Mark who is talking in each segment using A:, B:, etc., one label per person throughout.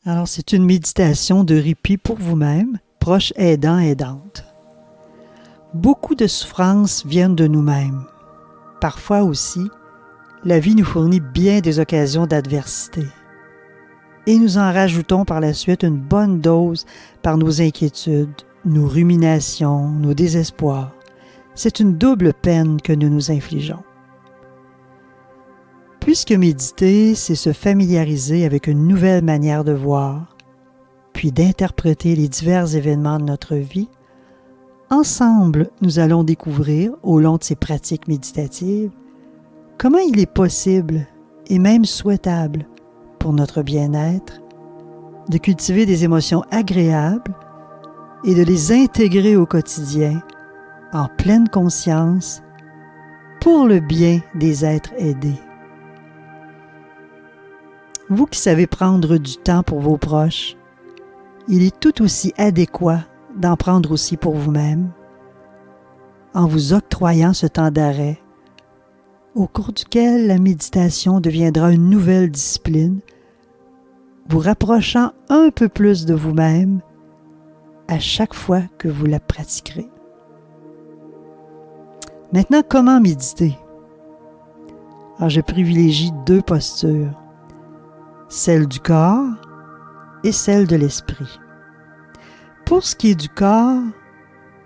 A: Alors, c'est une méditation de répit pour vous-même, proche aidant, aidante. Beaucoup de souffrances viennent de nous-mêmes. Parfois aussi, la vie nous fournit bien des occasions d'adversité. Et nous en rajoutons par la suite une bonne dose par nos inquiétudes, nos ruminations, nos désespoirs. C'est une double peine que nous nous infligeons. Puisque méditer, c'est se familiariser avec une nouvelle manière de voir, puis d'interpréter les divers événements de notre vie, ensemble, nous allons découvrir, au long de ces pratiques méditatives, comment il est possible, et même souhaitable, pour notre bien-être, de cultiver des émotions agréables et de les intégrer au quotidien, en pleine conscience, pour le bien des êtres aidés. Vous qui savez prendre du temps pour vos proches, il est tout aussi adéquat d'en prendre aussi pour vous-même, en vous octroyant ce temps d'arrêt, au cours duquel la méditation deviendra une nouvelle discipline, vous rapprochant un peu plus de vous-même à chaque fois que vous la pratiquerez. Maintenant, comment méditer? Alors, je privilégie deux postures, celle du corps et celle de l'esprit. Pour ce qui est du corps,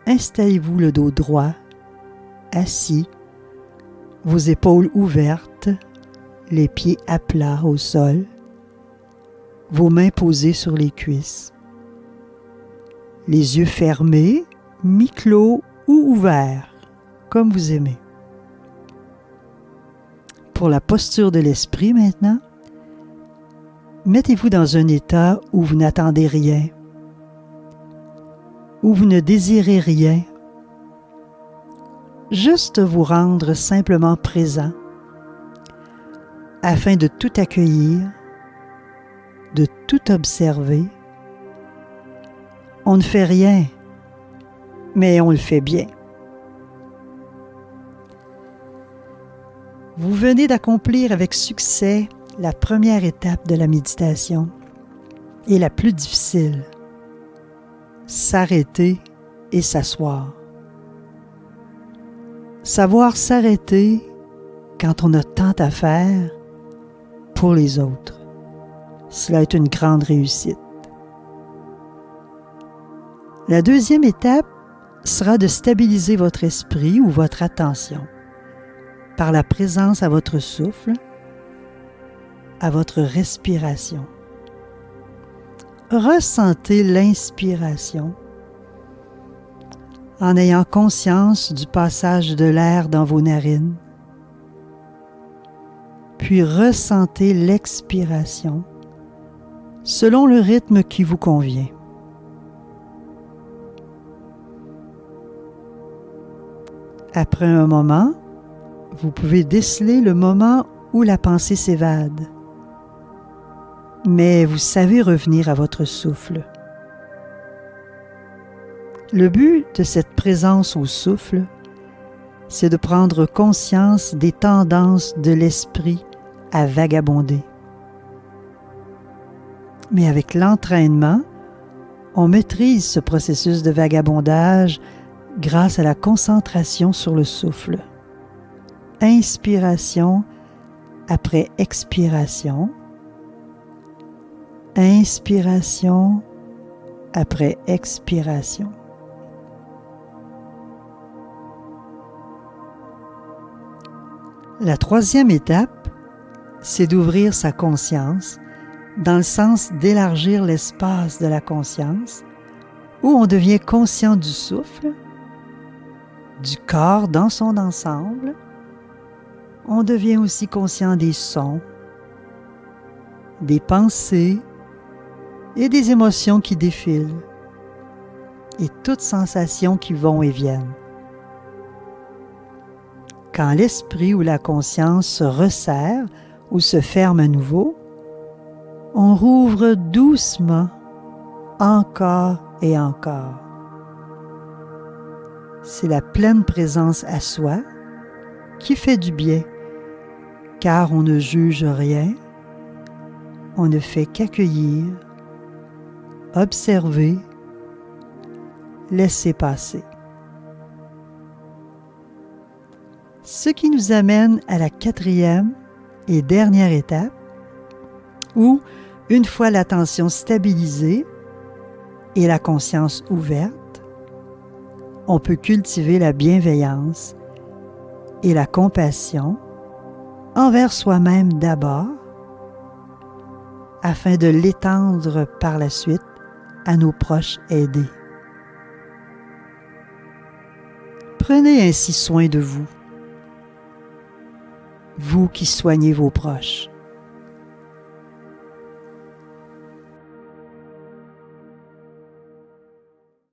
A: installez-vous le dos droit, assis, vos épaules ouvertes, les pieds à plat au sol, vos mains posées sur les cuisses. Les yeux fermés, mi-clos ou ouverts, comme vous aimez. Pour la posture de l'esprit maintenant, mettez-vous dans un état où vous n'attendez rien, où vous ne désirez rien, juste vous rendre simplement présent, afin de tout accueillir, de tout observer. On ne fait rien, mais on le fait bien. Vous venez d'accomplir avec succès la première étape de la méditation et la plus difficile, s'arrêter et s'asseoir. Savoir s'arrêter quand on a tant à faire pour les autres, cela est une grande réussite. La deuxième étape sera de stabiliser votre esprit ou votre attention par la présence à votre souffle, à votre respiration. Ressentez l'inspiration en ayant conscience du passage de l'air dans vos narines, puis ressentez l'expiration selon le rythme qui vous convient. Après un moment, vous pouvez déceler le moment où la pensée s'évade, mais vous savez revenir à votre souffle. Le but de cette présence au souffle, c'est de prendre conscience des tendances de l'esprit à vagabonder. Mais avec l'entraînement, on maîtrise ce processus de vagabondage grâce à la concentration sur le souffle. Inspiration après expiration. Inspiration après expiration. La troisième étape, c'est d'ouvrir sa conscience dans le sens d'élargir l'espace de la conscience où on devient conscient du souffle, du corps dans son ensemble. On devient aussi conscient des sons, des pensées et des émotions qui défilent et toutes sensations qui vont et viennent. Quand l'esprit ou la conscience se resserre ou se ferme à nouveau, on rouvre doucement, encore et encore. C'est la pleine présence à soi qui fait du bien, car on ne juge rien, on ne fait qu'accueillir observer, laisser passer. Ce qui nous amène à la 4e et dernière étape, où, une fois l'attention stabilisée et la conscience ouverte, on peut cultiver la bienveillance et la compassion envers soi-même d'abord, afin de l'étendre par la suite à nos proches aidés. Prenez ainsi soin de vous, vous qui soignez vos proches.